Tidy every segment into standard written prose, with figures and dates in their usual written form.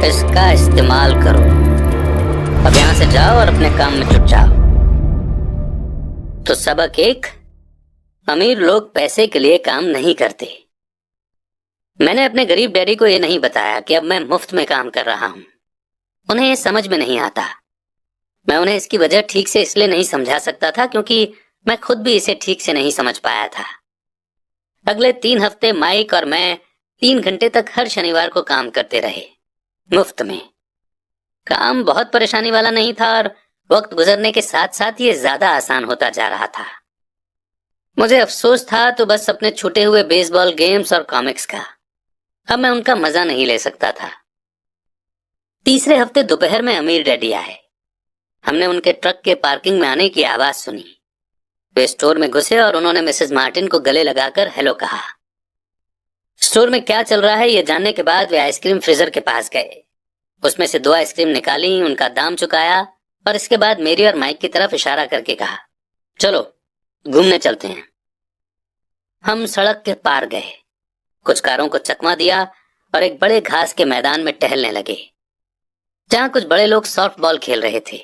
इसका इस्तेमाल करो। अब यहाँ से जाओ और अपने काम में जुट जाओ। तो सबक एक, अमीर लोग पैसे के लिए काम नहीं करते। मैंने अपने गरीब डैडी को यह नहीं बताया कि अब मैं मुफ्त में काम कर रहा हूं। उन्हें यह समझ में नहीं आता। मैं उन्हें इसकी वजह ठीक से इसलिए नहीं समझा सकता था क्योंकि मैं खुद भी इसे ठीक से नहीं समझ पाया था। अगले 3 हफ्ते माइक और मैं 3 घंटे तक हर शनिवार को काम करते रहे, मुफ्त में। काम बहुत परेशानी वाला नहीं था और वक्त गुजरने के साथ साथ ये ज्यादा आसान होता जा रहा था। मुझे अफसोस था तो बस अपने छूटे हुए बेसबॉल गेम्स और कॉमिक्स का। अब मैं उनका मजा नहीं ले सकता था। तीसरे हफ्ते दोपहर में अमीर डैडी आए। हमने उनके ट्रक के पार्किंग में आने की आवाज सुनी। वे स्टोर में घुसे और उन्होंने मिसेस मार्टिन को गले लगाकर हेलो कहा। स्टोर में क्या चल रहा है ये जानने के बाद वे आइसक्रीम फ्रीजर के पास गए। उसमें से 2 आइसक्रीम निकाली, उनका दाम चुकाया और इसके बाद मेरी और माइक की तरफ इशारा करके कहा, चलो घूमने चलते हैं। हम सड़क के पार गए, कुछ कारों को चकमा दिया और एक बड़े घास के मैदान में टहलने लगे जहां कुछ बड़े लोग सॉफ्टबॉल खेल रहे थे।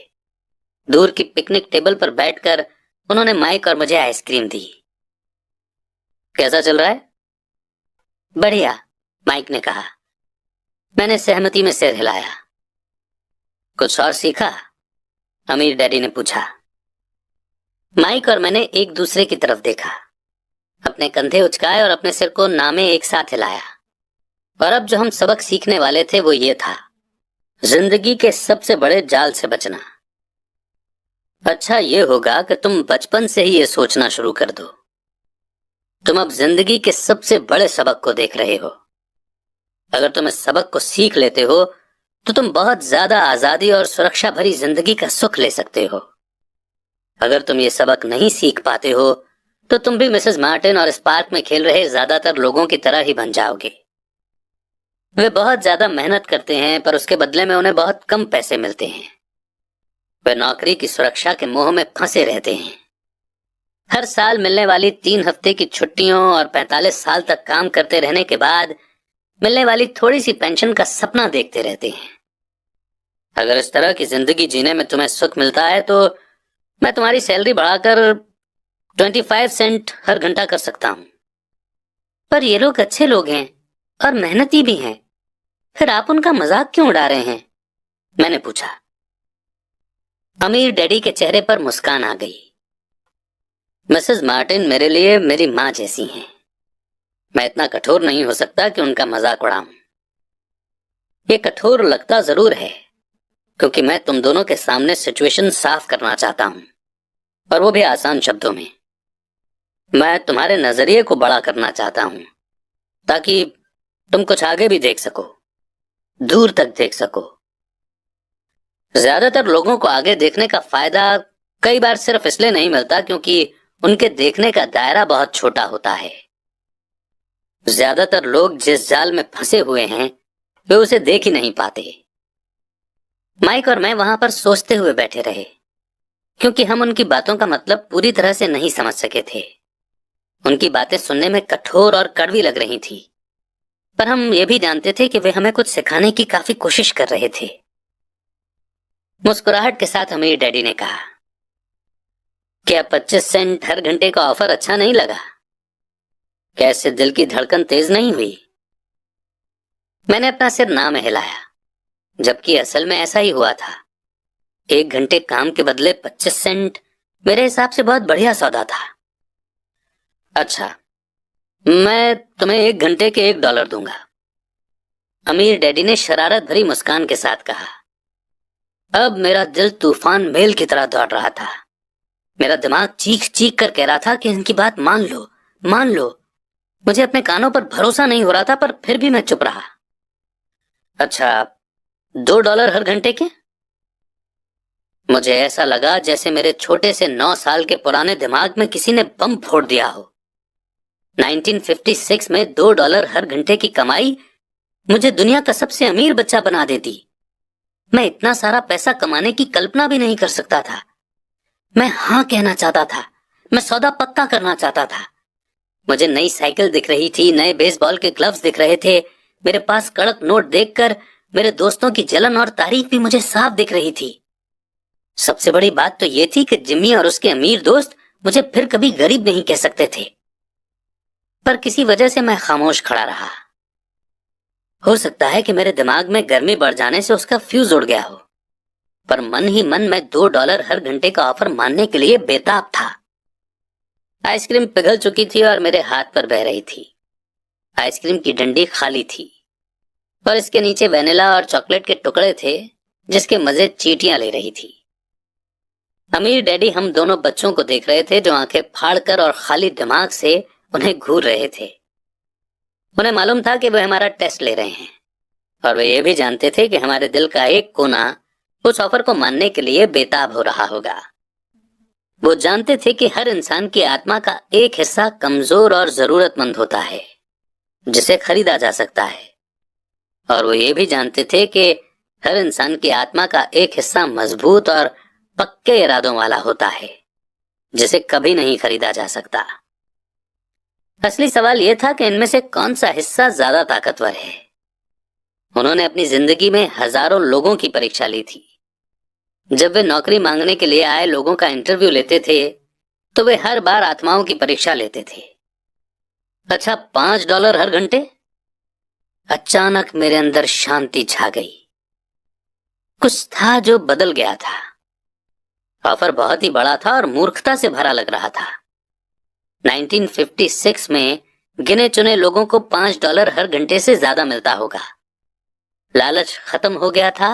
दूर की पिकनिक टेबल पर बैठकर उन्होंने माइक और मुझे आइसक्रीम दी। कैसा चल रहा है? बढ़िया, माइक ने कहा। मैंने सहमति में सिर हिलाया। कुछ और सीखा? अमीर डैडी ने पूछा। माइक और मैंने एक दूसरे की तरफ देखा, अपने कंधे उचकाए और अपने सिर को नामे एक साथ हिलाया। और अब जो हम सबक सीखने वाले थे वो ये था, जिंदगी के सबसे बड़े जाल से बचना। अच्छा ये होगा कि तुम बचपन से ही ये सोचना शुरू कर दो, तुम अब जिंदगी के सबसे बड़े सबक को देख रहे हो। अगर तुम इस सबक को सीख लेते हो तो तुम बहुत ज्यादा आजादी और सुरक्षा भरी जिंदगी का सुख ले सकते हो। अगर तुम ये सबक नहीं सीख पाते हो तो तुम भी मिसेस मार्टिन और इस पार्क में खेल रहे ज्यादातर लोगों की तरह ही बन जाओगे। वे बहुत ज्यादा मेहनत करते हैं पर उसके बदले में उन्हें बहुत कम पैसे मिलते हैं। वे नौकरी की सुरक्षा के मोह में फंसे रहते हैं। हर साल मिलने वाली 3 हफ्ते की छुट्टियों और 45 साल तक काम करते रहने के बाद मिलने वाली थोड़ी सी पेंशन का सपना देखते रहते हैं। अगर इस तरह की जिंदगी जीने में तुम्हें सुख मिलता है तो मैं तुम्हारी सैलरी बढ़ाकर 25 सेंट हर घंटा कर सकता हूं। पर ये लोग अच्छे लोग हैं और मेहनती भी हैं, फिर आप उनका मजाक क्यों उड़ा रहे हैं? मैंने पूछा। अमीर डैडी के चेहरे पर मुस्कान आ गई। मिसेस मार्टिन मेरे लिए मेरी मां जैसी हैं। मैं इतना कठोर नहीं हो सकता कि उनका मजाक उड़ाऊं। ये कठोर लगता जरूर है क्योंकि मैं तुम दोनों के सामने सिचुएशन साफ करना चाहता हूं, और वो भी आसान शब्दों में। मैं तुम्हारे नजरिए को बड़ा करना चाहता हूं ताकि तुम कुछ आगे भी देख सको, दूर तक देख सको। ज्यादातर लोगों को आगे देखने का फायदा कई बार सिर्फ इसलिए नहीं मिलता क्योंकि उनके देखने का दायरा बहुत छोटा होता है। ज्यादातर लोग जिस जाल में फंसे हुए हैं वे उसे देख ही नहीं पाते। माइक और मैं वहां पर सोचते हुए बैठे रहे क्योंकि हम उनकी बातों का मतलब पूरी तरह से नहीं समझ सके थे। उनकी बातें सुनने में कठोर और कड़वी लग रही थी, पर हम ये भी जानते थे कि वे हमें कुछ सिखाने की काफी कोशिश कर रहे थे। मुस्कुराहट के साथ अमीर डैडी ने कहा, क्या 25 सेंट हर घंटे का ऑफर अच्छा नहीं लगा? कैसे दिल की धड़कन तेज नहीं हुई? मैंने अपना सिर ना में हिलाया, जबकि असल में ऐसा ही हुआ था। 1 घंटे काम के बदले 25 सेंट मेरे हिसाब से बहुत बढ़िया सौदा था। अच्छा, मैं तुम्हें 1 घंटे के $1 दूंगा, अमीर डैडी ने शरारत भरी मुस्कान के साथ कहा। अब मेरा दिल तूफान मेल की तरह दौड़ रहा था। मेरा दिमाग चीख चीख कर कह रहा था कि इनकी बात मान लो, मान लो। मुझे अपने कानों पर भरोसा नहीं हो रहा था, पर फिर भी मैं चुप रहा। अच्छा, $2 हर घंटे के? मुझे ऐसा लगा जैसे मेरे छोटे से 9 साल के पुराने दिमाग में किसी ने बम फोड़ दिया हो। 1956 में $2 हर घंटे की कमाई मुझे दुनिया का सबसे अमीर बच्चा बना देती। मैं इतना सारा पैसा कमाने की कल्पना भी नहीं कर सकता था। मैं हाँ कहना चाहता था, मैं सौदा पक्का करना चाहता था। मुझे नई साइकिल दिख रही थी, नए बेसबॉल के ग्लव्स दिख रहे थे। मेरे पास कड़क नोट देखकर मेरे दोस्तों की जलन और तारीफ भी मुझे साफ दिख रही थी। सबसे बड़ी बात तो ये थी कि जिम्मी और उसके अमीर दोस्त मुझे फिर कभी गरीब नहीं कह सकते थे। पर किसी वजह से मैं खामोश खड़ा रहा। हो सकता है कि मेरे दिमाग में गर्मी बढ़ जाने से उसका फ्यूज उड़ गया हो, पर मन ही मन मैं $2 हर घंटे का ऑफर मानने के लिए बेताब था। आइसक्रीम पिघल चुकी थी और मेरे हाथ पर बह रही थी। आइसक्रीम की डंडी खाली थी और इसके नीचे वेनिला और चॉकलेट के टुकड़े थे जिसके मजे चींटियां ले रही थी। अमीर डैडी हम दोनों बच्चों को देख रहे थे जो आंखें फाड़कर और खाली दिमाग से उन्हें घूर रहे थे। उन्हें मालूम था कि वे हमारा टेस्ट ले रहे हैं और वे ये भी जानते थे कि हमारे दिल का एक कोना उस ऑफर को मानने के लिए बेताब हो रहा होगा। वो जानते थे कि हर इंसान की आत्मा का एक हिस्सा कमजोर और जरूरतमंद होता है जिसे खरीदा जा सकता है, और वो ये भी जानते थे कि हर इंसान की आत्मा का एक हिस्सा मजबूत और पक्के इरादों वाला होता है जिसे कभी नहीं खरीदा जा सकता। असली सवाल यह था कि इनमें से कौन सा हिस्सा ज्यादा ताकतवर है। उन्होंने अपनी जिंदगी में हजारों लोगों की परीक्षा ली थी। जब वे नौकरी मांगने के लिए आए लोगों का इंटरव्यू लेते थे तो वे हर बार आत्माओं की परीक्षा लेते थे। अच्छा, $5 हर घंटे? अचानक मेरे अंदर शांति छा गई। कुछ था जो बदल गया था। ऑफर बहुत ही बड़ा था और मूर्खता से भरा लग रहा था। 1956 में गिने चुने लोगों को $5 हर घंटे से ज्यादा मिलता होगा। लालच खत्म हो गया था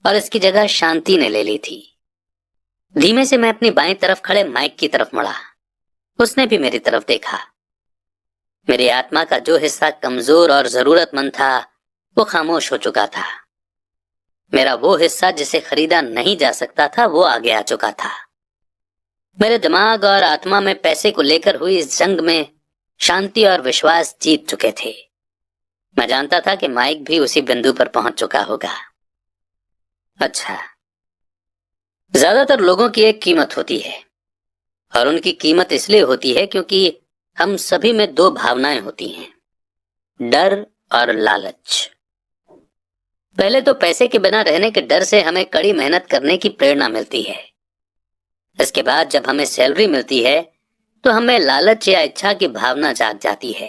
और इसकी जगह शांति ने ले ली थी। धीमे से मैं अपनी बाईं तरफ खड़े माइक की तरफ मुड़ा। उसने भी मेरी तरफ देखा। मेरी आत्मा का जो हिस्सा कमजोर और जरूरतमंद था वो खामोश हो चुका था। मेरा वो हिस्सा जिसे खरीदा नहीं जा सकता था वो आगे आ चुका था। मेरे दिमाग और आत्मा में पैसे को लेकर हुई इस जंग में शांति और विश्वास जीत चुके थे। मैं जानता था कि माइक भी उसी बिंदु पर पहुंच चुका होगा। अच्छा, ज्यादातर लोगों की एक कीमत होती है और उनकी कीमत इसलिए होती है क्योंकि हम सभी में दो भावनाएं होती हैं, डर और लालच। पहले तो पैसे के बिना रहने के डर से हमें कड़ी मेहनत करने की प्रेरणा मिलती है। इसके बाद जब हमें सैलरी मिलती है तो हमें लालच या इच्छा की भावना जाग जाती है।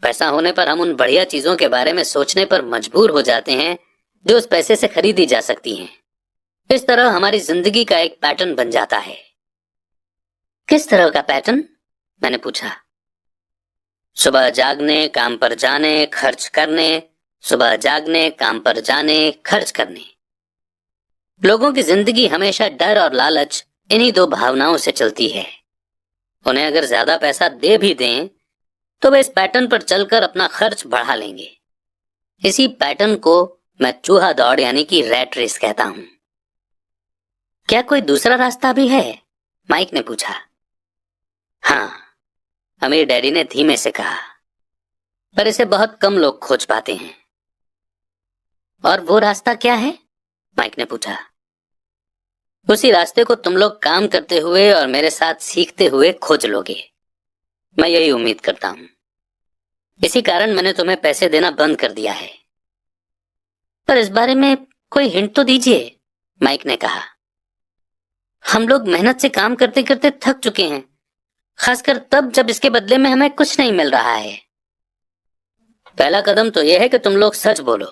पैसा होने पर हम उन बढ़िया चीजों के बारे में सोचने पर मजबूर हो जाते हैं जो उस पैसे से खरीदी जा सकती हैं। इस तरह हमारी जिंदगी का एक पैटर्न बन जाता है। किस तरह का पैटर्न? मैंने पूछा। सुबह जागने, काम पर जाने, खर्च करने, सुबह जागने, काम पर जाने, खर्च करने। लोगों की जिंदगी हमेशा डर और लालच इन्हीं दो भावनाओं से चलती है। उन्हें अगर ज्यादा पैसा दे भी दें तो वे इस पैटर्न पर चलकर अपना खर्च बढ़ा लेंगे। इसी पैटर्न को मैं चूहा दौड़ यानी कि रैट रेस कहता हूं। क्या कोई दूसरा रास्ता भी है? माइक ने पूछा। हाँ, अमीर डैडी ने धीमे से कहा, पर इसे बहुत कम लोग खोज पाते हैं। और वो रास्ता क्या है? माइक ने पूछा। उसी रास्ते को तुम लोग काम करते हुए और मेरे साथ सीखते हुए खोज लोगे। मैं यही उम्मीद करता हूं। इसी कारण मैंने तुम्हें पैसे देना बंद कर दिया है। पर इस बारे में कोई हिंट तो दीजिए, माइक ने कहा। हम लोग मेहनत से काम करते करते थक चुके हैं, खासकर तब जब इसके बदले में हमें कुछ नहीं मिल रहा है। पहला कदम तो यह है कि तुम लोग सच बोलो,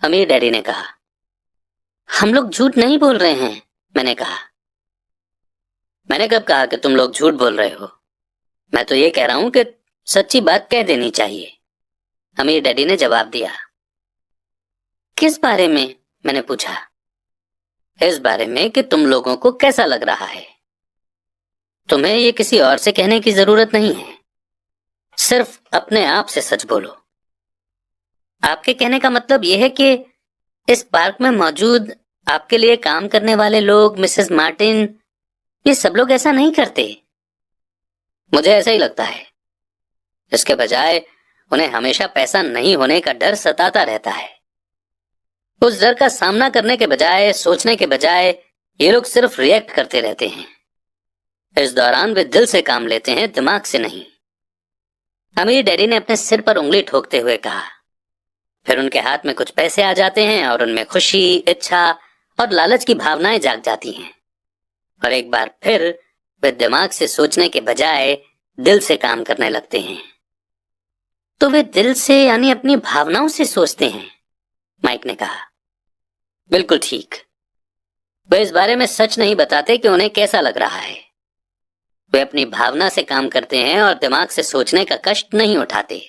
अमीर डैडी ने कहा। हम लोग झूठ नहीं बोल रहे हैं, मैंने कहा। मैंने कब कहा कि तुम लोग झूठ बोल रहे हो? मैं तो ये कह रहा हूं कि सच्ची बात कह देनी चाहिए, अमीर डैडी ने जवाब दिया। किस बारे में? मैंने पूछा। इस बारे में कि तुम लोगों को कैसा लग रहा है। तुम्हें ये किसी और से कहने की जरूरत नहीं है, सिर्फ अपने आप से सच बोलो। आपके कहने का मतलब यह है कि इस पार्क में मौजूद आपके लिए काम करने वाले लोग, मिसेस मार्टिन, ये सब लोग ऐसा नहीं करते? मुझे ऐसा ही लगता है। इसके बजाय उन्हें हमेशा पैसा नहीं होने का डर सताता रहता है। उस डर का सामना करने के बजाय, सोचने के बजाय, ये लोग सिर्फ रिएक्ट करते रहते हैं। इस दौरान वे दिल से काम लेते हैं, दिमाग से नहीं। अमीर डैडी ने अपने सिर पर उंगली ठोकते हुए कहा। फिर उनके हाथ में कुछ पैसे आ जाते हैं और उनमें खुशी, इच्छा और लालच की भावनाएं जाग जाती हैं। और एक बार फिर वे दिमाग से सोचने के बजाय दिल से काम करने लगते हैं। तो वे दिल से यानी अपनी भावनाओं से सोचते हैं, माइक ने कहा। बिल्कुल ठीक। वे इस बारे में सच नहीं बताते कि उन्हें कैसा लग रहा है। वे अपनी भावना से काम करते हैं और दिमाग से सोचने का कष्ट नहीं उठाते।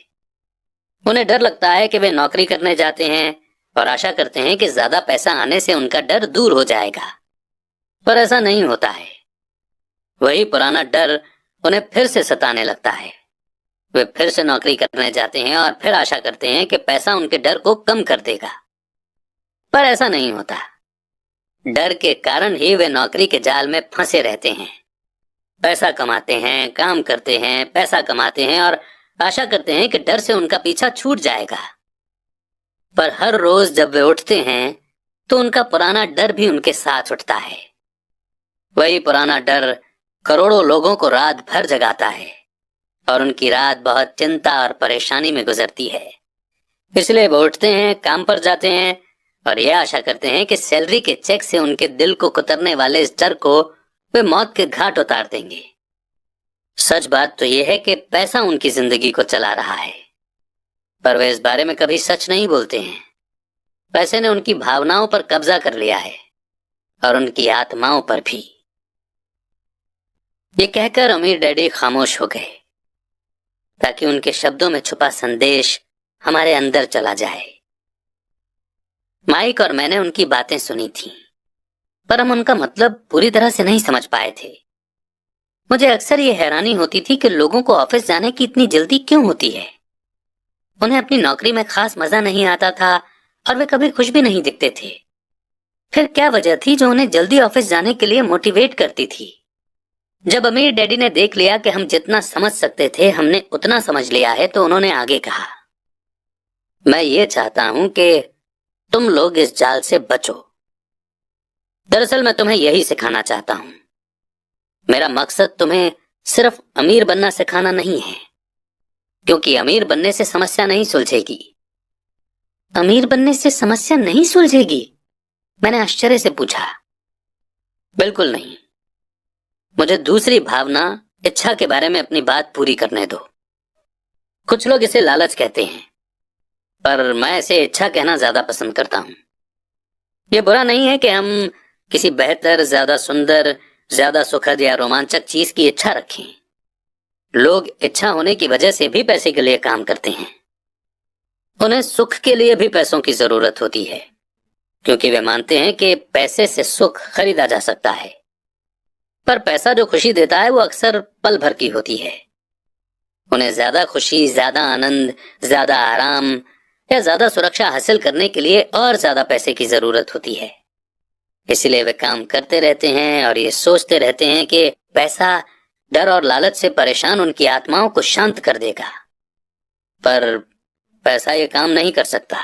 उन्हें डर लगता है कि वे नौकरी करने जाते हैं और आशा करते हैं कि ज्यादा पैसा आने से उनका डर दूर हो जाएगा, पर ऐसा नहीं होता है। वही पुराना डर उन्हें फिर से सताने लगता है। वे फिर से नौकरी करने जाते हैं और फिर आशा करते हैं कि पैसा उनके डर को कम कर देगा, पर ऐसा नहीं होता। डर के कारण ही वे नौकरी के जाल में फंसे रहते हैं। पैसा कमाते हैं, काम करते हैं, पैसा कमाते हैं और आशा करते हैं कि डर से उनका पीछा छूट जाएगा। पर हर रोज जब वे उठते हैं तो उनका पुराना डर भी उनके साथ उठता है। वही पुराना डर करोड़ों लोगों को रात भर जगाता है और उनकी रात बहुत चिंता और परेशानी में गुजरती है। इसलिए वो उठते हैं, काम पर जाते हैं और यह आशा करते हैं कि सैलरी के चेक से उनके दिल को कुतरने वाले इस डर को वे मौत के घाट उतार देंगे। सच बात तो यह है कि पैसा उनकी जिंदगी को चला रहा है, पर वे इस बारे में कभी सच नहीं बोलते हैं। पैसे ने उनकी भावनाओं पर कब्जा कर लिया है और उनकी आत्माओं पर भी। ये कहकर अमीर डैडी खामोश हो गए ताकि उनके शब्दों में छुपा संदेश हमारे अंदर चला जाए। माइक और मैंने उनकी बातें सुनी थी, पर हम उनका मतलब पूरी तरह से नहीं समझ पाए थे। मुझे अक्सर ये हैरानी होती थी कि लोगों को ऑफिस जाने की इतनी जल्दी क्यों होती है। उन्हें अपनी नौकरी में खास मजा नहीं आता था और वे कभी खुश भी नहीं दिखते थे। फिर क्या वजह थी जो उन्हें जल्दी ऑफिस जाने के लिए मोटिवेट करती थी? जब अमीर डैडी ने देख लिया कि हम जितना समझ सकते थे हमने उतना समझ लिया है, तो उन्होंने आगे कहा, मैं ये चाहता हूं कि तुम लोग इस जाल से बचो। दरअसल मैं तुम्हें यही सिखाना चाहता हूं। मेरा मकसद तुम्हें सिर्फ अमीर बनना सिखाना नहीं है, क्योंकि अमीर बनने से समस्या नहीं सुलझेगी। अमीर बनने से समस्या नहीं सुलझेगी? मैंने आश्चर्य से पूछा। बिल्कुल नहीं। मुझे दूसरी भावना, इच्छा के बारे में अपनी बात पूरी करने दो। कुछ लोग इसे लालच कहते हैं, पर मैं इसे इच्छा कहना ज्यादा पसंद करता हूं। यह बुरा नहीं है कि हम किसी बेहतर, ज्यादा सुंदर, ज्यादा सुखद या रोमांचक चीज की इच्छा रखें। लोग इच्छा होने की वजह से भी पैसे के लिए काम करते हैं। उन्हें सुख के लिए भी पैसों की जरूरत होती है, क्योंकि वे मानते हैं कि पैसे से सुख खरीदा जा सकता है। पर पैसा जो खुशी देता है वो अक्सर पल भर की होती है। उन्हें ज्यादा खुशी, ज्यादा आनंद, ज्यादा आराम या ज्यादा सुरक्षा हासिल करने के लिए और ज्यादा पैसे की जरूरत होती है। इसलिए वे काम करते रहते हैं और ये सोचते रहते हैं कि पैसा डर और लालच से परेशान उनकी आत्माओं को शांत कर देगा। पर पैसा ये काम नहीं कर सकता।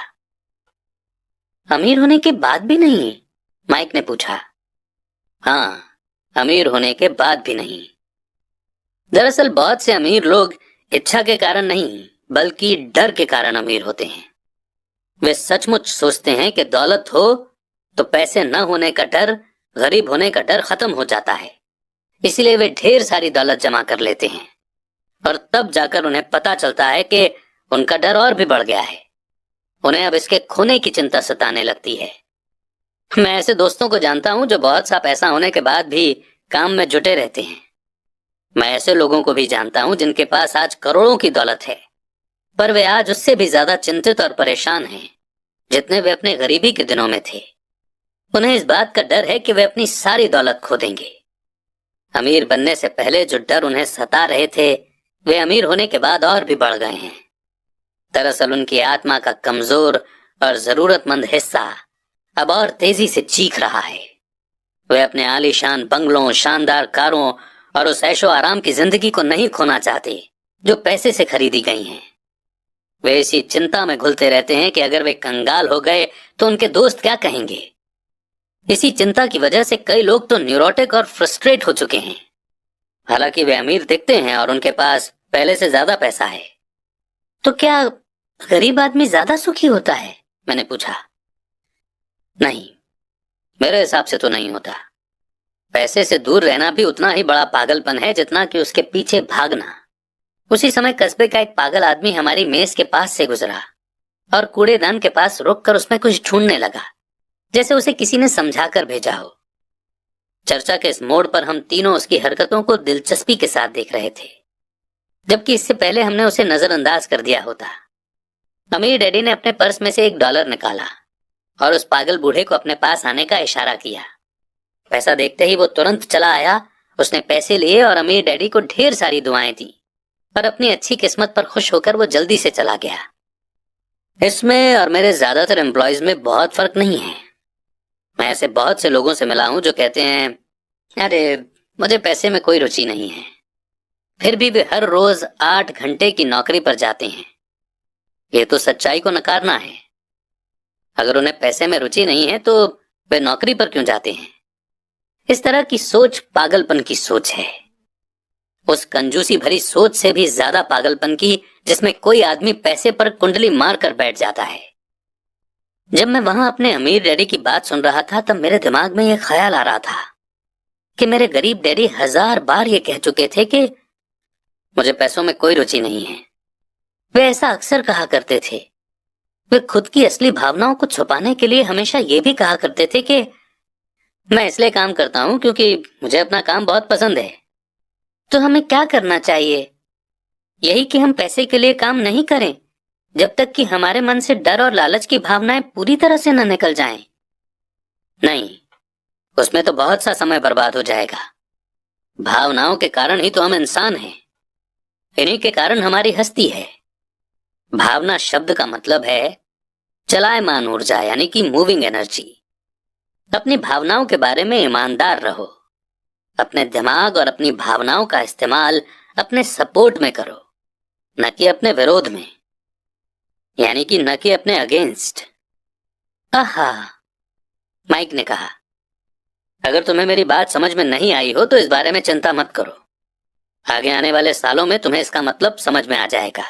अमीर होने के बाद भी नहीं? माइक ने पूछा। हाँ, अमीर होने के बाद भी नहीं। दरअसल बहुत से अमीर लोग इच्छा के कारण नहीं, बल्कि डर के कारण अमीर होते हैं। वे सचमुच सोचते हैं कि दौलत हो तो पैसे न होने का डर, गरीब होने का डर खत्म हो जाता है। इसलिए वे ढेर सारी दौलत जमा कर लेते हैं और तब जाकर उन्हें पता चलता है कि उनका डर और भी बढ़ गया है। उन्हें अब इसके खोने की चिंता सताने लगती है। मैं ऐसे दोस्तों को जानता हूं जो बहुत सा पैसा होने के बाद भी काम में जुटे रहते हैं। मैं ऐसे लोगों को भी जानता हूं जिनके पास आज करोड़ों की दौलत है, पर वे आज उससे भी ज्यादा चिंतित और परेशान हैं जितने वे अपने गरीबी के दिनों में थे। उन्हें इस बात का डर है कि वे अपनी सारी दौलत खो देंगे। अमीर बनने से पहले जो डर उन्हें सता रहे थे, वे अमीर होने के बाद और भी बढ़ गए हैं। दरअसल उनकी आत्मा का कमजोर और जरूरतमंद हिस्सा अब और तेजी से चीख रहा है। वे अपने आलीशान बंगलों, शानदार कारों और उस ऐशो आराम की जिंदगी को नहीं खोना चाहते जो पैसे से खरीदी गई हैं। वे इसी चिंता में घुलते रहते हैं कि अगर वे कंगाल हो गए तो उनके दोस्त क्या कहेंगे। इसी चिंता की वजह से कई लोग तो न्यूरोटिक और फ्रस्ट्रेट हो चुके हैं। हालांकि वे अमीर दिखते हैं और उनके पास पहले से ज्यादा पैसा है। तो क्या गरीब आदमी ज्यादा सुखी होता है? मैंने पूछा। नहीं, मेरे हिसाब से तो नहीं होता। पैसे से दूर रहना भी उतना ही बड़ा पागलपन है जितना कि उसके पीछे भागना। उसी समय कस्बे का एक पागल आदमी हमारी मेज के पास से गुजरा और कूड़ेदान के पास रुककर उसमें कुछ ढूंढने लगा, जैसे उसे किसी ने समझाकर भेजा हो। चर्चा के इस मोड़ पर हम तीनों उसकी हरकतों को दिलचस्पी के साथ देख रहे थे, जबकि इससे पहले हमने उसे नजरअंदाज कर दिया होता। अमीर डैडी ने अपने पर्स में से $1 निकाला और उस पागल बूढ़े को अपने पास आने का इशारा किया। पैसा देखते ही वो तुरंत चला आया। उसने पैसे लिए और अमीर डैडी को ढेर सारी दुआएं दी और अपनी अच्छी किस्मत पर खुश होकर वो जल्दी से चला गया। इसमें और मेरे ज्यादातर एम्प्लॉयज में बहुत फर्क नहीं है। मैं ऐसे बहुत से लोगों से मिला हूं जो कहते हैं, अरे मुझे पैसे में कोई रुचि नहीं है, फिर भी वे हर रोज 8 घंटे की नौकरी पर जाते हैं। ये तो सच्चाई को नकारना है। अगर उन्हें पैसे में रुचि नहीं है तो वे नौकरी पर क्यों जाते हैं? इस तरह की सोच पागलपन की सोच है। उस कंजूसी भरी सोच से भी ज्यादा पागलपन की जिसमें कोई आदमी पैसे पर कुंडली मार कर बैठ जाता है। जब मैं वहां अपने अमीर डैडी की बात सुन रहा था तब मेरे दिमाग में यह ख्याल आ रहा था कि मेरे गरीब डैडी 1000 बार ये कह चुके थे कि मुझे पैसों में कोई रुचि नहीं है। वे ऐसा अक्सर कहा करते थे। वे खुद की असली भावनाओं को छुपाने के लिए हमेशा ये भी कहा करते थे कि मैं इसलिए काम करता हूं क्योंकि मुझे अपना काम बहुत पसंद है। तो हमें क्या करना चाहिए? यही कि हम पैसे के लिए काम नहीं करें जब तक कि हमारे मन से डर और लालच की भावनाएं पूरी तरह से न निकल जाएं। नहीं, उसमें तो बहुत सा समय बर्बाद हो जाएगा। भावनाओं के कारण ही तो हम इंसान हैं। इन्हीं के कारण हमारी हस्ती है। भावना शब्द का मतलब है चलायमान ऊर्जा, यानी कि मूविंग एनर्जी। अपनी भावनाओं के बारे में ईमानदार रहो। अपने दिमाग और अपनी भावनाओं का इस्तेमाल अपने सपोर्ट में करो, न कि अपने विरोध में, यानी कि न कि अपने अगेंस्ट। आहा, माइक ने कहा। अगर तुम्हें मेरी बात समझ में नहीं आई हो तो इस बारे में चिंता मत करो। आगे आने वाले सालों में तुम्हें इसका मतलब समझ में आ जाएगा।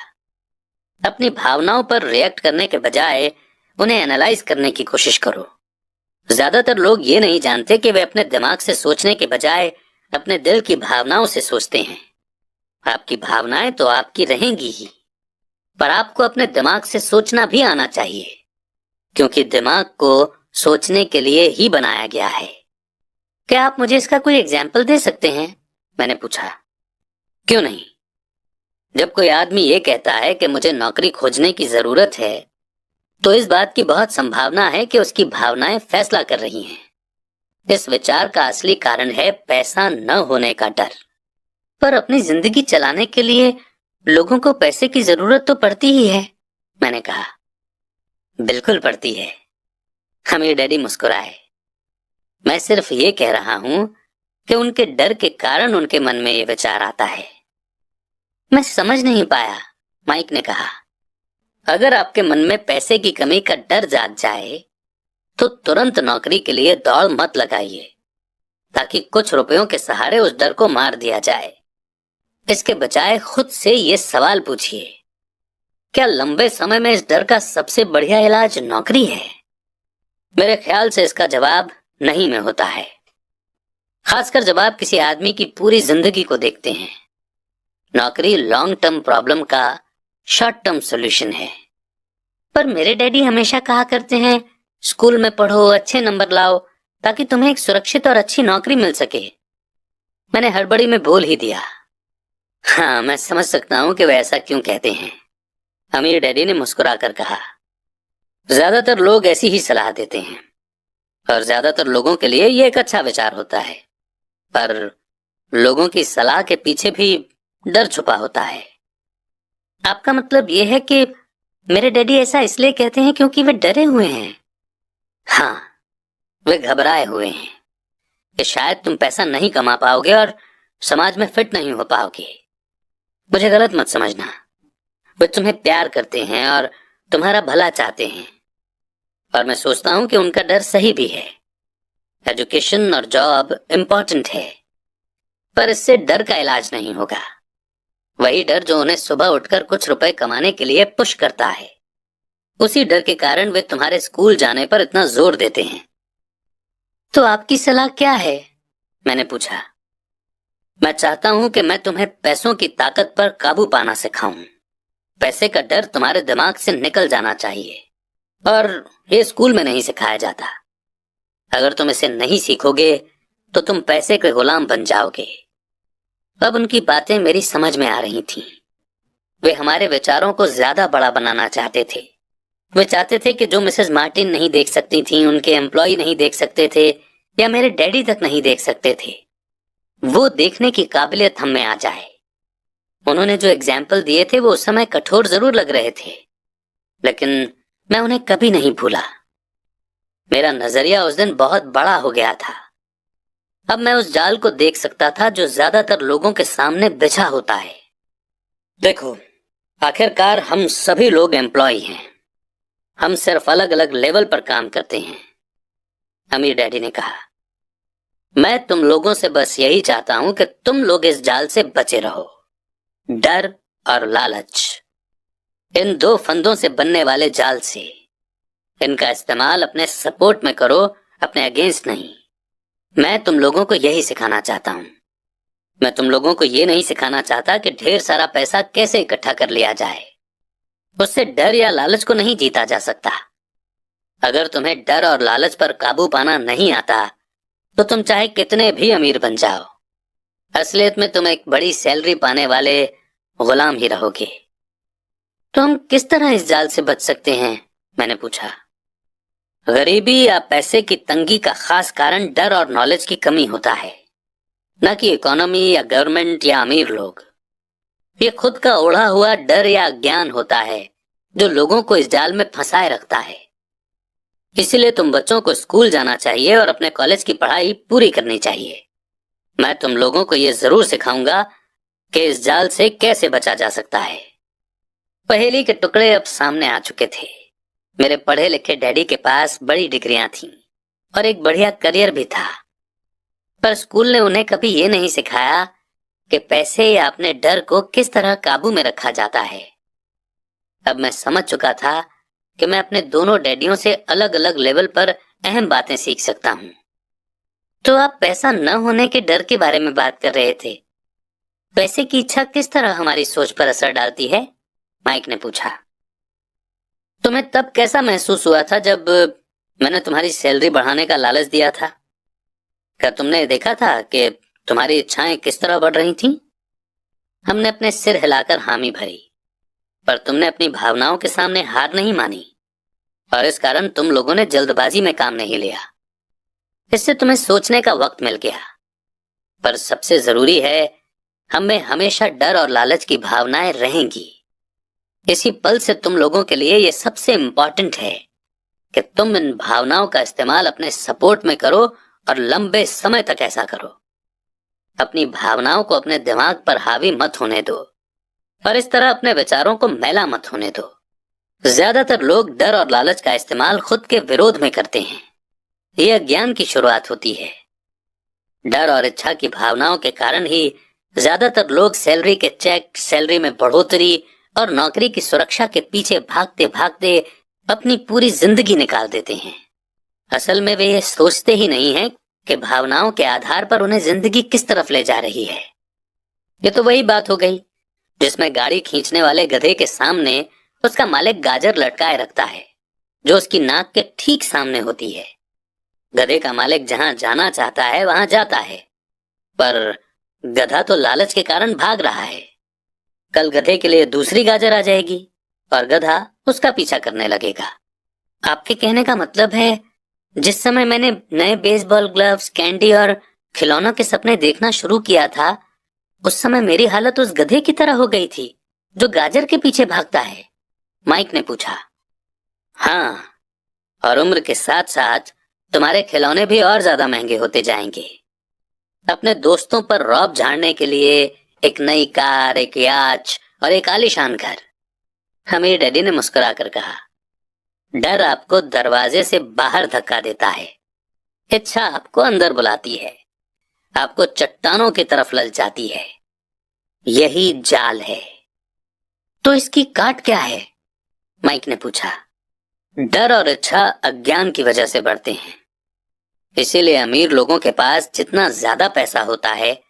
अपनी भावनाओं पर रिएक्ट करने के बजाय उन्हें एनालाइज करने की कोशिश करो। ज्यादातर लोग ये नहीं जानते कि वे अपने दिमाग से सोचने के बजाय अपने दिल की भावनाओं से सोचते हैं। आपकी भावनाएं तो आपकी रहेंगी ही, पर आपको अपने दिमाग से सोचना भी आना चाहिए, क्योंकि दिमाग को सोचने के लिए ही बनाया गया है। क्या आप मुझे इसका कोई एग्जाम्पल दे सकते हैं? मैंने पूछा। क्यों नहीं? जब कोई आदमी ये कहता है कि मुझे नौकरी खोजने की जरूरत है, तो इस बात की बहुत संभावना है कि उसकी भावनाएं फैसला कर रही हैं। इस विचार का असली कारण है पैसा न होने का डर। पर अपनी जिंदगी चलाने के लिए लोगों को पैसे की जरूरत तो पड़ती ही है, मैंने कहा। बिल्कुल पड़ती है। अमीर डैडी मुस्कुराए। मैं सिर्फ ये कह रहा हूं कि उनके डर के कारण उनके मन में ये विचार आता है। मैं समझ नहीं पाया, माइक ने कहा। अगर आपके मन में पैसे की कमी का डर जाग जाए तो तुरंत नौकरी के लिए दौड़ मत लगाइए, ताकि कुछ रुपयों के सहारे उस डर को मार दिया जाए। इसके बजाय खुद से ये सवाल पूछिए, क्या लंबे समय में इस डर का सबसे बढ़िया इलाज नौकरी है? मेरे ख्याल से इसका जवाब नहीं में होता है, खासकर जब आप किसी आदमी की पूरी जिंदगी को देखते हैं। नौकरी लॉन्ग टर्म प्रॉब्लम का शॉर्ट टर्म सॉल्यूशन है। पर मेरे डैडी हमेशा कहा करते हैं, स्कूल में पढ़ो, अच्छे नंबर लाओ, ताकि तुम्हें एक सुरक्षित और अच्छी नौकरी मिल सके। मैंने हड़बड़ी में बोल ही दिया। हाँ, मैं समझ सकता हूं कि वे ऐसा क्यों कहते हैं, अमीर डैडी ने मुस्कुराकर कहा। ज्यादातर लोग ऐसी ही सलाह देते हैं और ज्यादातर लोगों के लिए ये एक अच्छा विचार होता है, पर लोगों की सलाह के पीछे भी डर छुपा होता है। आपका मतलब यह है कि मेरे डैडी ऐसा इसलिए कहते हैं क्योंकि वे डरे हुए हैं? हाँ, वे घबराए हुए हैं कि शायद तुम पैसा नहीं कमा पाओगे और समाज में फिट नहीं हो पाओगे। मुझे गलत मत समझना, वे तुम्हें प्यार करते हैं और तुम्हारा भला चाहते हैं, और मैं सोचता हूं कि उनका डर सही भी है। एजुकेशन और जॉब इम्पोर्टेंट है, पर इससे डर का इलाज नहीं होगा। वही डर जो उन्हें सुबह उठकर कुछ रुपए कमाने के लिए पुश करता है। उसी डर के कारण वे तुम्हारे स्कूल जाने पर इतना जोर देते हैं। तो आपकी सलाह क्या है? मैंने पूछा। मैं चाहता हूं कि मैं तुम्हें पैसों की ताकत पर काबू पाना सिखाऊं। पैसे का डर तुम्हारे दिमाग से निकल जाना चाहिए, और ये स्कूल में नहीं सिखाया जाता। अगर तुम इसे नहीं सीखोगे तो तुम पैसे के गुलाम बन जाओगे। अब उनकी बातें मेरी समझ में आ रही थीं। वे हमारे विचारों को ज्यादा बड़ा बनाना चाहते थे। वे चाहते थे कि जो मिसेस मार्टिन नहीं देख सकती थीं, उनके एम्प्लॉय नहीं देख सकते थे, या मेरे डैडी तक नहीं देख सकते थे, वो देखने की काबिलियत हम में आ जाए। उन्होंने जो एग्जाम्पल दिए थे वो उस समय कठोर जरूर लग रहे थे, लेकिन मैं उन्हें कभी नहीं भूला। मेरा नजरिया उस दिन बहुत बड़ा हो गया था। अब मैं उस जाल को देख सकता था जो ज्यादातर लोगों के सामने बिछा होता है। देखो, आखिरकार हम सभी लोग एम्प्लॉय हैं। हम सिर्फ अलग अलग लेवल पर काम करते हैं, अमीर डैडी ने कहा। मैं तुम लोगों से बस यही चाहता हूं कि तुम लोग इस जाल से बचे रहो। डर और लालच, इन दो फंदों से बनने वाले जाल से। इनका इस्तेमाल अपने सपोर्ट में करो, अपने अगेंस्ट नहीं। मैं तुम लोगों को यही सिखाना चाहता हूं। मैं तुम लोगों को ये नहीं सिखाना चाहता कि ढेर सारा पैसा कैसे इकट्ठा कर लिया जाए। उससे डर या लालच को नहीं जीता जा सकता। अगर तुम्हें डर और लालच पर काबू पाना नहीं आता तो तुम चाहे कितने भी अमीर बन जाओ, असलियत में तुम एक बड़ी सैलरी पाने वाले गुलाम ही रहोगे। तो हम किस तरह इस जाल से बच सकते हैं? मैंने पूछा। गरीबी या पैसे की तंगी का खास कारण डर और नॉलेज की कमी होता है, न कि इकोनॉमी या गवर्नमेंट या अमीर लोग। ये खुद का ओढ़ा हुआ डर या अज्ञान होता है जो लोगों को इस जाल में फंसाए रखता है। इसलिए तुम बच्चों को स्कूल जाना चाहिए और अपने कॉलेज की पढ़ाई पूरी करनी चाहिए। मैं तुम लोगों को यह जरूर सिखाऊंगा कि इस जाल से कैसे बचा जा सकता है। पहेली के टुकड़े अब सामने आ चुके थे। मेरे पढ़े लिखे डैडी के पास बड़ी डिग्रियां थीं और एक बढ़िया करियर भी था, पर स्कूल ने उन्हें कभी ये नहीं सिखाया कि पैसे या अपने डर को किस तरह काबू में रखा जाता है। अब मैं समझ चुका था कि मैं अपने दोनों डैडियों से अलग अलग लेवल पर अहम बातें सीख सकता हूं। तो आप पैसा न होने के डर के बारे में बात कर रहे थे। पैसे की इच्छा किस तरह हमारी सोच पर असर डालती है? माइक ने पूछा। तुम्हें तब कैसा महसूस हुआ था जब मैंने तुम्हारी सैलरी बढ़ाने का लालच दिया था? क्या तुमने देखा था कि तुम्हारी इच्छाएं किस तरह बढ़ रही थीं? हमने अपने सिर हिलाकर हामी भरी, पर तुमने अपनी भावनाओं के सामने हार नहीं मानी, और इस कारण तुम लोगों ने जल्दबाजी में काम नहीं लिया। इससे तुम्हें सोचने का वक्त मिल गया। पर सबसे जरूरी है, हमें हमेशा डर और लालच की भावनाएं रहेंगी। इसी पल से तुम लोगों के लिए यह सबसे इंपॉर्टेंट है कि तुम इन भावनाओं का इस्तेमाल अपने सपोर्ट में करो और लंबे समय तक ऐसा करो। अपनी भावनाओं को अपने दिमाग पर हावी मत होने दो और इस तरह अपने विचारों को मैला मत होने दो। ज्यादातर लोग डर और लालच का इस्तेमाल खुद के विरोध में करते हैं। यह अज्ञान की शुरुआत होती है। डर और इच्छा की भावनाओं के कारण ही ज्यादातर लोग सैलरी के चेक, सैलरी में बढ़ोतरी और नौकरी की सुरक्षा के पीछे भागते भागते अपनी पूरी जिंदगी निकाल देते हैं। असल में वे ये सोचते ही नहीं हैं कि भावनाओं के आधार पर उन्हें जिंदगी किस तरफ ले जा रही है। ये तो वही बात हो गई जिसमें गाड़ी खींचने वाले गधे के सामने उसका मालिक गाजर लटकाए रखता है जो उसकी नाक के ठीक सामने होती है। गधे का मालिक जहां जाना चाहता है वहां जाता है, पर गधा तो लालच के कारण भाग रहा है। कल गधे के लिए दूसरी गाजर आ जाएगी और गधा उसका पीछा करने लगेगा। आपके कहने का मतलब है, जिस समय मैंने नए बेसबॉल ग्लव्स, कैंडी और खिलौनों के सपने देखना शुरू किया था, उस समय मेरी हालत उस गधे की तरह हो गई थी जो गाजर के पीछे भागता है? माइक ने पूछा। हाँ, और उम्र के साथ साथ तुम्हारे खिलौने भी और ज्यादा महंगे होते जाएंगे। अपने दोस्तों पर रौब झाड़ने के लिए एक नई कार, एक याच और एक आलीशान घर। अमीर डैडी ने मुस्कुराकर कहा। डर आपको दरवाजे से बाहर धक्का देता है, इच्छा आपको अंदर बुलाती है, आपको चट्टानों की तरफ ललचाती है। यही जाल है। तो इसकी काट क्या है? माइक ने पूछा। डर और इच्छा अज्ञान की वजह से बढ़ते हैं। इसीलिए अमीर लोगों के पास जितना ज्यादा पैसा होता है,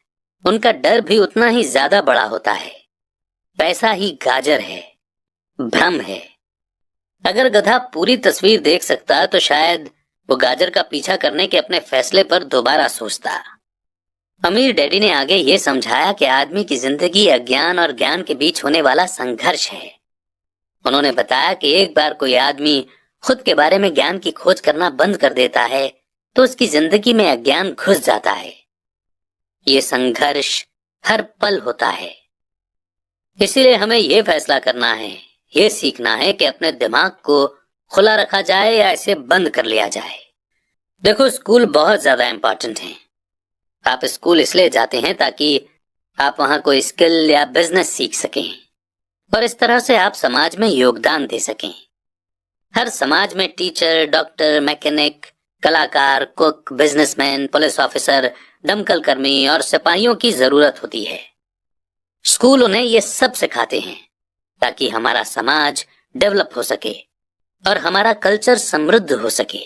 उनका डर भी उतना ही ज्यादा बड़ा होता है। पैसा ही गाजर है, भ्रम है। अगर गधा पूरी तस्वीर देख सकता तो शायद वो गाजर का पीछा करने के अपने फैसले पर दोबारा सोचता। अमीर डैडी ने आगे ये समझाया कि आदमी की जिंदगी अज्ञान और ज्ञान के बीच होने वाला संघर्ष है। उन्होंने बताया कि एक बार कोई आदमी खुद के बारे में ज्ञान की खोज करना बंद कर देता है तो उसकी जिंदगी में अज्ञान घुस जाता है। ये संघर्ष हर पल होता है। इसीलिए हमें ये फैसला करना है, ये सीखना है कि अपने दिमाग को खुला रखा जाए या इसे बंद कर लिया जाए। देखो, स्कूल बहुत ज्यादा इंपॉर्टेंट है। आप स्कूल इसलिए जाते हैं ताकि आप वहां कोई स्किल या बिजनेस सीख सकें और इस तरह से आप समाज में योगदान दे सकें। हर समाज में टीचर, डॉक्टर, मैकेनिक, कलाकार, कुक, बिजनेसमैन, पुलिस ऑफिसर, दमकल कर्मी और सिपाहियों की जरूरत होती है। स्कूल उन्हें ये सब सिखाते हैं ताकि हमारा समाज डेवलप हो सके और हमारा कल्चर समृद्ध हो सके।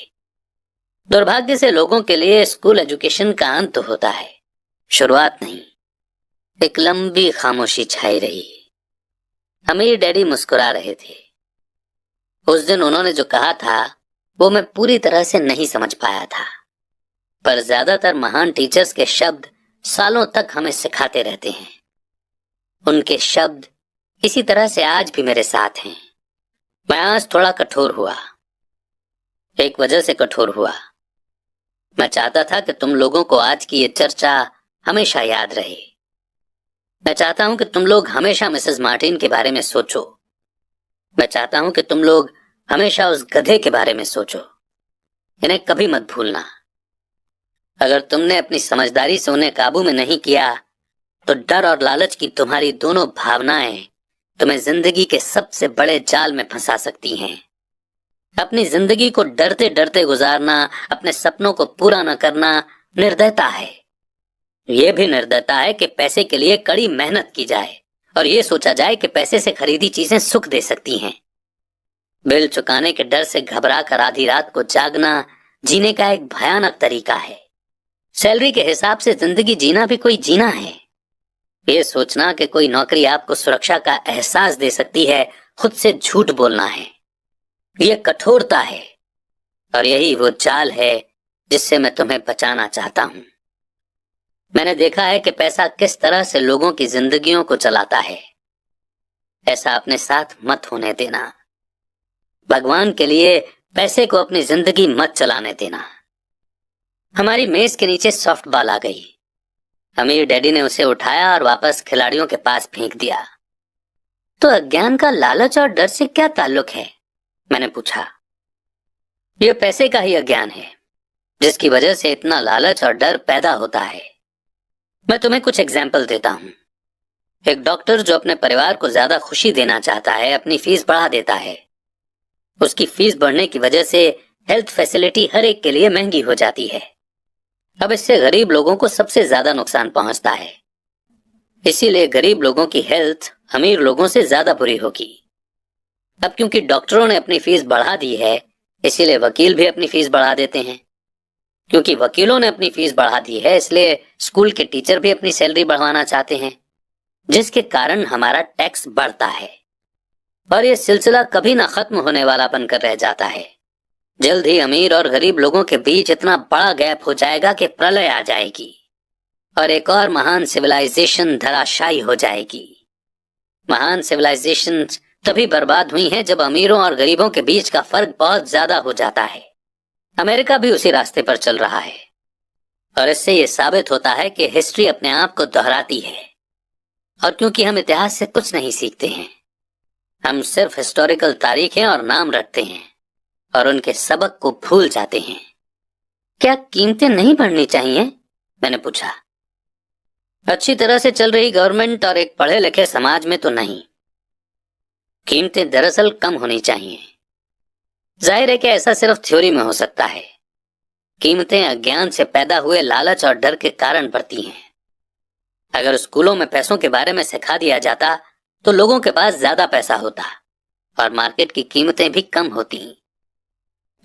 दुर्भाग्य से लोगों के लिए स्कूल एजुकेशन का अंत होता है, शुरुआत नहीं। एक लंबी खामोशी छाई रही। अमीर डैडी मुस्कुरा रहे थे। उस दिन उन्होंने जो कहा था वो मैं पूरी तरह से नहीं समझ पाया था, पर ज्यादातर महान टीचर्स के शब्द सालों तक हमें सिखाते रहते हैं। उनके शब्द इसी तरह से आज भी मेरे साथ हैं। मैं आज थोड़ा कठोर हुआ, एक वजह से कठोर हुआ। मैं चाहता था कि तुम लोगों को आज की ये चर्चा हमेशा याद रहे। मैं चाहता हूं कि तुम लोग हमेशा मिसेस मार्टिन के बारे में सोचो। मैं चाहता हूं कि तुम लोग हमेशा उस गधे के बारे में सोचो। इन्हें कभी मत भूलना। अगर तुमने अपनी समझदारी से उन्हें काबू में नहीं किया तो डर और लालच की तुम्हारी दोनों भावनाएं तुम्हें जिंदगी के सबसे बड़े जाल में फंसा सकती हैं। अपनी जिंदगी को डरते डरते गुजारना, अपने सपनों को पूरा न करना निर्दयता है। यह भी निर्दयता है कि पैसे के लिए कड़ी मेहनत की जाए और ये सोचा जाए कि पैसे से खरीदी चीजें सुख दे सकती हैं। बिल चुकाने के डर से घबरा कर आधी रात को जागना जीने का एक भयानक तरीका है। सैलरी के हिसाब से जिंदगी जीना भी कोई जीना है। ये सोचना कि कोई नौकरी आपको सुरक्षा का एहसास दे सकती है, खुद से झूठ बोलना है। ये कठोरता है और यही वो जाल है जिससे मैं तुम्हें बचाना चाहता हूं। मैंने देखा है कि पैसा किस तरह से लोगों की जिंदगियों को चलाता है। ऐसा अपने साथ मत होने देना। भगवान के लिए पैसे को अपनी जिंदगी मत चलाने देना। हमारी मेज के नीचे सॉफ्ट बॉल आ गई। अमीर डैडी ने उसे उठाया और वापस खिलाड़ियों के पास फेंक दिया। तो अज्ञान का लालच और डर से क्या ताल्लुक है? मैंने पूछा। यह पैसे का ही अज्ञान है जिसकी वजह से इतना लालच और डर पैदा होता है। मैं तुम्हें कुछ एग्जाम्पल देता हूं। एक डॉक्टर जो अपने परिवार को ज्यादा खुशी देना चाहता है, अपनी फीस बढ़ा देता है। उसकी फीस बढ़ने की वजह से हेल्थ फैसिलिटी हर एक के लिए महंगी हो जाती है। अब इससे गरीब लोगों को सबसे ज्यादा नुकसान पहुंचता है। इसीलिए गरीब लोगों की हेल्थ अमीर लोगों से ज्यादा बुरी होगी। अब क्योंकि डॉक्टरों ने अपनी फीस बढ़ा दी है, इसीलिए वकील भी अपनी फीस बढ़ा देते हैं। क्योंकि वकीलों ने अपनी फीस बढ़ा दी है, इसलिए स्कूल के टीचर भी अपनी सैलरी बढ़वाना चाहते हैं, जिसके कारण हमारा टैक्स बढ़ता है और यह सिलसिला कभी ना खत्म होने वाला बनकर रह जाता है। जल्द ही अमीर और गरीब लोगों के बीच इतना बड़ा गैप हो जाएगा कि प्रलय आ जाएगी और एक और महान सिविलाइजेशन धराशायी हो जाएगी। महान सिविलाइजेशन तभी बर्बाद हुई हैं जब अमीरों और गरीबों के बीच का फर्क बहुत ज्यादा हो जाता है। अमेरिका भी उसी रास्ते पर चल रहा है और इससे यह साबित होता है कि हिस्ट्री अपने आप को दोहराती है। और क्योंकि हम इतिहास से कुछ नहीं सीखते हैं, हम सिर्फ हिस्टोरिकल तारीखें और नाम रटते हैं और उनके सबक को भूल जाते हैं। क्या कीमतें नहीं बढ़नी चाहिए? मैंने पूछा। अच्छी तरह से चल रही गवर्नमेंट और एक पढ़े लिखे समाज में तो नहीं। कीमतें दरअसल कम होनी चाहिए। जाहिर है कि ऐसा सिर्फ थ्योरी में हो सकता है। कीमतें अज्ञान से पैदा हुए लालच और डर के कारण बढ़ती हैं। अगर स्कूलों में पैसों के बारे में सिखा दिया जाता तो लोगों के पास ज्यादा पैसा होता और मार्केट की कीमतें भी कम होती।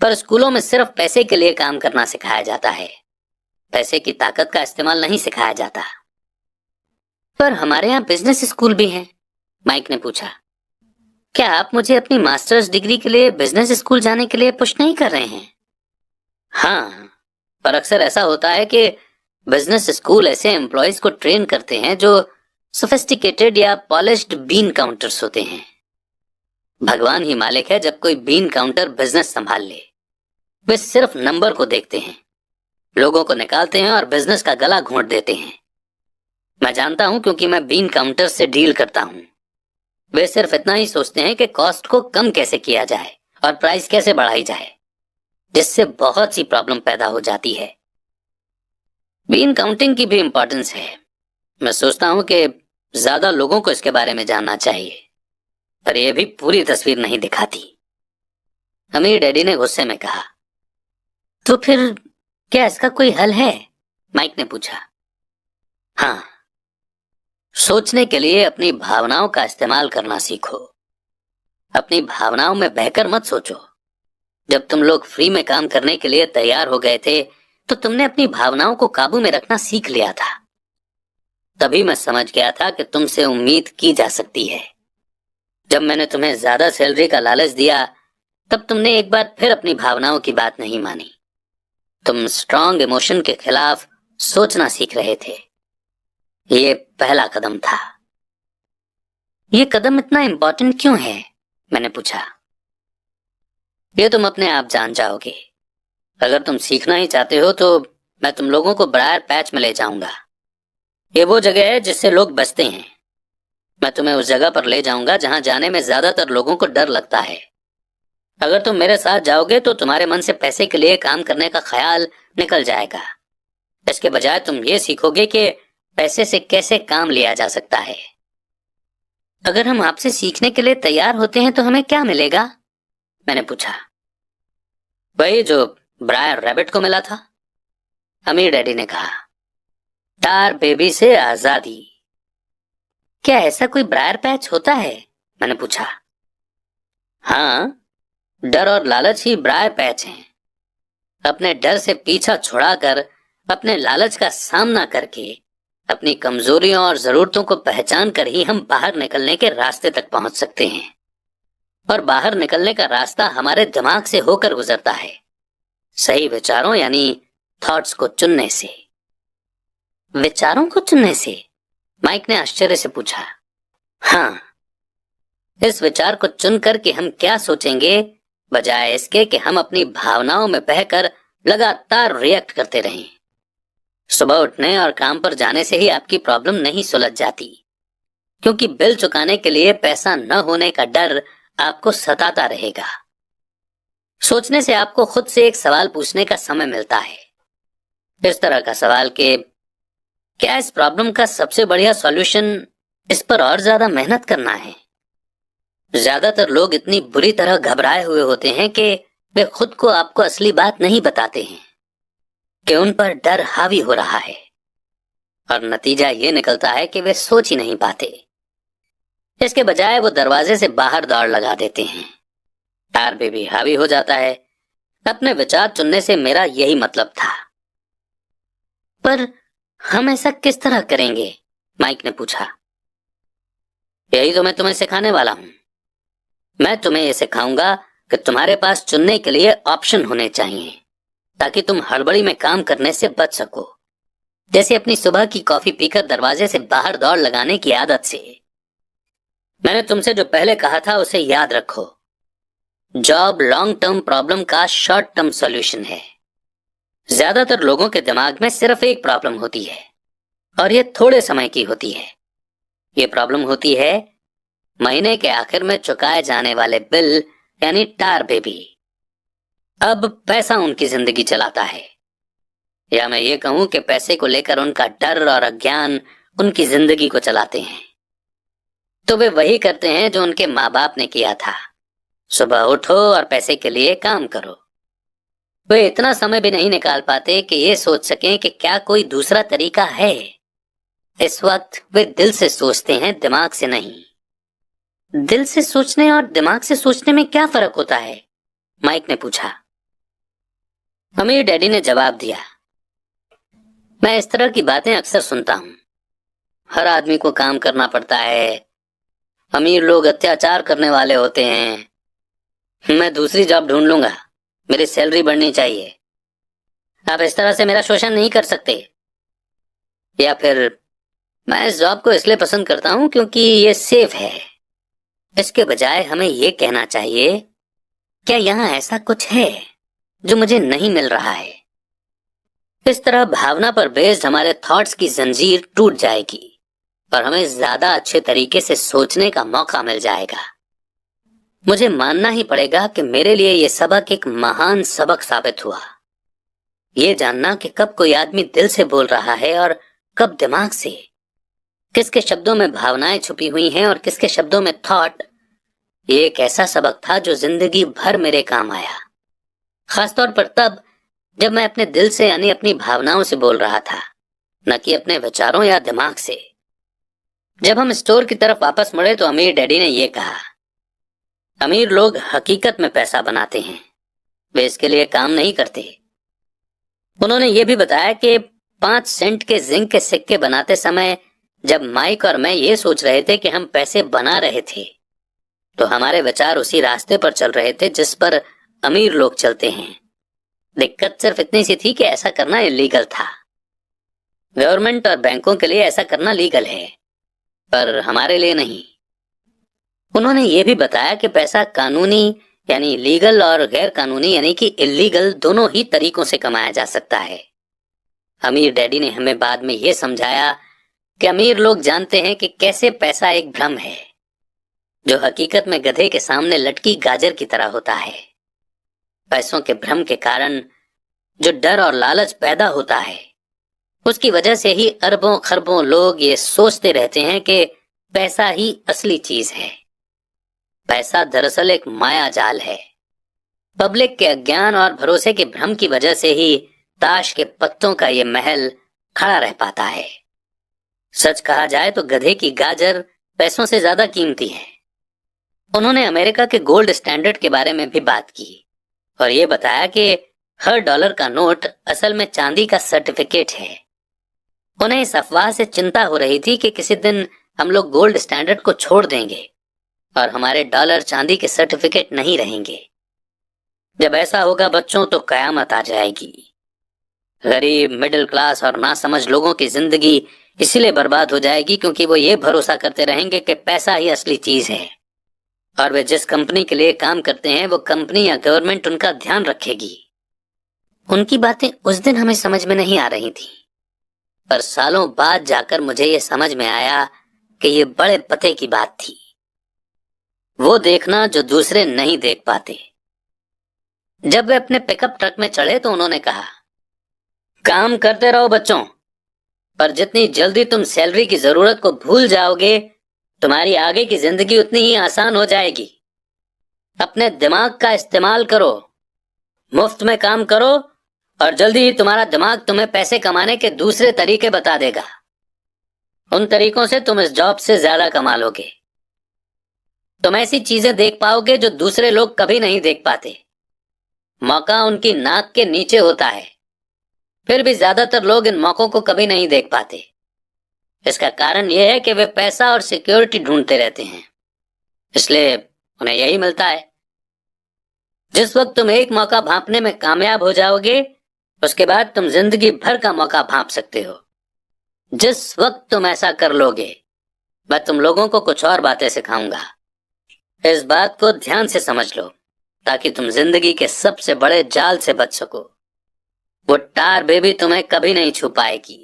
पर स्कूलों में सिर्फ पैसे के लिए काम करना सिखाया जाता है, पैसे की ताकत का इस्तेमाल नहीं सिखाया जाता। पर हमारे यहाँ बिजनेस स्कूल भी हैं, माइक ने पूछा। क्या आप मुझे अपनी मास्टर्स डिग्री के लिए बिजनेस स्कूल जाने के लिए पुश नहीं कर रहे हैं? हाँ, पर अक्सर ऐसा होता है कि बिजनेस स्कूल ऐसे एम्प्लॉयज को ट्रेन करते हैं जो सोफिस्टिकेटेड या पॉलिश्ड बीन काउंटर्स होते हैं। भगवान ही मालिक है जब कोई बीन काउंटर बिजनेस संभाल ले। वे सिर्फ नंबर को देखते हैं, लोगों को निकालते हैं और बिजनेस का गला घोंट देते हैं। मैं जानता हूं क्योंकि मैं बीन काउंटर से डील करता हूं। वे सिर्फ इतना ही सोचते हैं कि कॉस्ट को कम कैसे किया जाए और प्राइस कैसे बढ़ाई जाए, जिससे बहुत सी प्रॉब्लम पैदा हो जाती है। बीन काउंटिंग की भी इंपॉर्टेंस है। मैं सोचता हूं कि ज्यादा लोगों को इसके बारे में जानना चाहिए, पर यह भी पूरी तस्वीर नहीं दिखाती। अमीर डैडी ने गुस्से में कहा। तो फिर क्या इसका कोई हल है? माइक ने पूछा। हाँ, सोचने के लिए अपनी भावनाओं का इस्तेमाल करना सीखो। अपनी भावनाओं में बहकर मत सोचो। जब तुम लोग फ्री में काम करने के लिए तैयार हो गए थे तो तुमने अपनी भावनाओं को काबू में रखना सीख लिया था। तभी मैं समझ गया था कि तुमसे उम्मीद की जा सकती है। जब मैंने तुम्हें ज्यादा सैलरी का लालच दिया तब तुमने एक बार फिर अपनी भावनाओं की बात नहीं मानी। तुम स्ट्रॉन्ग इमोशन के खिलाफ सोचना सीख रहे थे। ये पहला कदम था। ये कदम इतना इंपॉर्टेंट क्यों है? मैंने पूछा। ये तुम अपने आप जान जाओगे। अगर तुम सीखना ही चाहते हो तो मैं तुम लोगों को ब्रायर पैच में ले जाऊंगा। ये वो जगह है जिससे लोग बचते हैं। मैं तुम्हें उस जगह पर ले जाऊंगा जहां जाने में ज्यादातर लोगों को डर लगता है। अगर तुम मेरे साथ जाओगे तो तुम्हारे मन से पैसे के लिए काम करने का ख्याल निकल जाएगा। इसके बजाय तुम ये सीखोगे कि पैसे से कैसे काम लिया जा सकता है। अगर हम आपसे सीखने के लिए तैयार होते हैं तो हमें क्या मिलेगा? मैंने पूछा। वही जो ब्रायर रैबिट को मिला था, अमीर डैडी ने कहा। टार बेबी से आजादी। क्या ऐसा कोई ब्रायर पैच होता है? मैंने पूछा। हाँ, डर और लालच ही ब्रायर पैच हैं। अपने डर से पीछा छुड़ाकर अपने लालच का सामना करके अपनी कमजोरियों और जरूरतों को पहचान कर ही हम बाहर निकलने के रास्ते तक पहुंच सकते हैं। और बाहर निकलने का रास्ता हमारे दिमाग से होकर गुजरता है, सही विचारों यानी थॉट्स को चुनने से। विचारों को चुनने से? माइक ने आश्चर्य से पूछा। हाँ, इस विचार को चुनकर कि हम क्या सोचेंगे, बजाय इसके कि हम अपनी भावनाओं में बहकर लगातार रिएक्ट करते रहें। सुबह उठने और काम पर जाने से ही आपकी प्रॉब्लम नहीं सुलझ जाती, क्योंकि बिल चुकाने के लिए पैसा न होने का डर आपको सताता रहेगा। सोचने से आपको खुद से एक सवाल पूछने का समय मिलता है। इस तरह का सवाल कि क्या इस प्रॉब्लम का सबसे बढ़िया सॉल्यूशन इस पर और ज्यादा मेहनत करना है? ज्यादातर लोग इतनी बुरी तरह घबराए हुए होते हैं कि वे खुद को आपको असली बात नहीं बताते हैं कि उन पर डर हावी हो रहा है, और नतीजा ये निकलता है कि वे सोच ही नहीं पाते। इसके बजाय वो दरवाजे से बाहर दौड़ लगा देते हैं। टार बेबी हावी हो जाता है। अपने विचार चुनने से मेरा यही मतलब था। पर हम ऐसा किस तरह करेंगे? माइक ने पूछा। यही तो मैं तुम्हें सिखाने वाला हूं। मैं तुम्हें यह सिखाऊंगा कि तुम्हारे पास चुनने के लिए ऑप्शन होने चाहिए, ताकि तुम हड़बड़ी में काम करने से बच सको। जैसे अपनी सुबह की कॉफी पीकर दरवाजे से बाहर दौड़ लगाने की आदत से। मैंने तुमसे जो पहले कहा था उसे याद रखो। जॉब लॉन्ग टर्म प्रॉब्लम का शॉर्ट टर्म सॉल्यूशन है। ज्यादातर लोगों के दिमाग में सिर्फ एक प्रॉब्लम होती है, और यह थोड़े समय की होती है। ये प्रॉब्लम होती है महीने के आखिर में चुकाए जाने वाले बिल, यानी टार बेबी। अब पैसा उनकी जिंदगी चलाता है, या मैं ये कहूं कि पैसे को लेकर उनका डर और अज्ञान उनकी जिंदगी को चलाते हैं। तो वे वही करते हैं जो उनके माँ बाप ने किया था। सुबह उठो और पैसे के लिए काम करो। वे इतना समय भी नहीं निकाल पाते कि ये सोच सकें कि क्या कोई दूसरा तरीका है। इस वक्त वे दिल से सोचते हैं, दिमाग से नहीं। दिल से सोचने और दिमाग से सोचने में क्या फर्क होता है? माइक ने पूछा। अमीर डैडी ने जवाब दिया, मैं इस तरह की बातें अक्सर सुनता हूं। हर आदमी को काम करना पड़ता है, अमीर लोग अत्याचार करने वाले होते हैं। मैं दूसरी जॉब ढूंढ लूंगा, मेरी सैलरी बढ़नी चाहिए। आप इस तरह से मेरा शोषण नहीं कर सकते। या फिर मैं इस जॉब को इसलिए पसंद करता हूं क्योंकि ये सेफ है। इसके बजाय हमें ये कहना चाहिए, क्या यहाँ ऐसा कुछ है जो मुझे नहीं मिल रहा है। इस तरह भावना पर बेस्ड हमारे थॉट्स की जंजीर टूट जाएगी और हमें ज्यादा अच्छे तरीके से सोचने का मौका मिल जाएगा। मुझे मानना ही पड़ेगा कि मेरे लिए यह सबक एक महान सबक साबित हुआ। ये जानना कि कब कोई आदमी दिल से बोल रहा है और कब दिमाग से, किसके शब्दों में भावनाएं छुपी हुई हैं और किसके शब्दों में थॉट, ये एक ऐसा सबक था जो जिंदगी भर मेरे काम आया। खासतौर पर तब जब मैं अपने दिल से यानी अपनी भावनाओं से बोल रहा था, न कि अपने विचारों या दिमाग से। जब हम स्टोर की तरफ वापस मुड़े तो अमीर डैडी ने यह कहा, अमीर लोग हकीकत में पैसा बनाते हैं, वे इसके लिए काम नहीं करते। उन्होंने यह भी बताया कि 5 सेंट के जिंक के सिक्के बनाते समय जब माइक और मैं ये सोच रहे थे कि हम पैसे बना रहे थे, तो हमारे विचार उसी रास्ते पर चल रहे थे जिस पर अमीर लोग चलते हैं। दिक्कत सिर्फ इतनी सी थी कि ऐसा करना इलीगल था। गवर्नमेंट और बैंकों के लिए ऐसा करना लीगल है, पर हमारे लिए नहीं। उन्होंने ये भी बताया कि पैसा कानूनी यानी लीगल और गैर कानूनी यानी कि इलीगल दोनों ही तरीकों से कमाया जा सकता है। अमीर डैडी ने हमें बाद में यह समझाया कि अमीर लोग जानते हैं कि कैसे पैसा एक भ्रम है जो हकीकत में गधे के सामने लटकी गाजर की तरह होता है। पैसों के भ्रम के कारण जो डर और लालच पैदा होता है, उसकी वजह से ही अरबों खरबों लोग ये सोचते रहते हैं कि पैसा ही असली चीज है। पैसा दरअसल एक माया जाल है। पब्लिक के अज्ञान और भरोसे के भ्रम की वजह से ही ताश के पत्तों का ये महल खड़ा रह पाता है। सच कहा जाए तो गधे की गाजर पैसों से ज्यादा कीमती है। उन्होंने अमेरिका के गोल्ड स्टैंडर्ड के बारे में भी बात की और ये बताया कि हर डॉलर का नोट असल में चांदी का सर्टिफिकेट है। उन्हें इस अफवाह से चिंता हो रही थी कि किसी दिन हम लोग गोल्ड स्टैंडर्ड को छोड़ देंगे और हमारे डॉलर चांदी के सर्टिफिकेट नहीं रहेंगे। जब ऐसा होगा बच्चों तो कयामत आ जाएगी। गरीब, मिडिल क्लास और नासमझ लोगों की जिंदगी इसलिए बर्बाद हो जाएगी क्योंकि वो ये भरोसा करते रहेंगे कि पैसा ही असली चीज है और वे जिस कंपनी के लिए काम करते हैं वो कंपनी या गवर्नमेंट उनका ध्यान रखेगी। उनकी बातें उस दिन हमें समझ में नहीं आ रही थी, पर सालों बाद जाकर मुझे ये समझ में आया कि ये बड़े पते की बात थी। वो देखना जो दूसरे नहीं देख पाते। जब वे अपने पिकअप ट्रक में चढ़े तो उन्होंने कहा, काम करते रहो बच्चों, पर जितनी जल्दी तुम सैलरी की जरूरत को भूल जाओगे तुम्हारी आगे की जिंदगी उतनी ही आसान हो जाएगी। अपने दिमाग का इस्तेमाल करो, मुफ्त में काम करो और जल्दी ही तुम्हारा दिमाग तुम्हें पैसे कमाने के दूसरे तरीके बता देगा। उन तरीकों से तुम इस जॉब से ज्यादा कमा लोगे। तुम ऐसी चीजें देख पाओगे जो दूसरे लोग कभी नहीं देख पाते। मौका उनकी नाक के नीचे होता है, फिर भी ज्यादातर लोग इन मौकों को कभी नहीं देख पाते। इसका कारण यह है कि वे पैसा और सिक्योरिटी ढूंढते रहते हैं, इसलिए उन्हें यही मिलता है। जिस वक्त तुम एक मौका भांपने में कामयाब हो जाओगे उसके बाद तुम जिंदगी भर का मौका भांप सकते हो। जिस वक्त तुम ऐसा कर लोगे मैं तुम लोगों को कुछ और बातें सिखाऊंगा। इस बात को ध्यान से समझ लो ताकि तुम जिंदगी के सबसे बड़े जाल से बच सको। वो टार बेबी तुम्हें कभी नहीं छू पाएगी।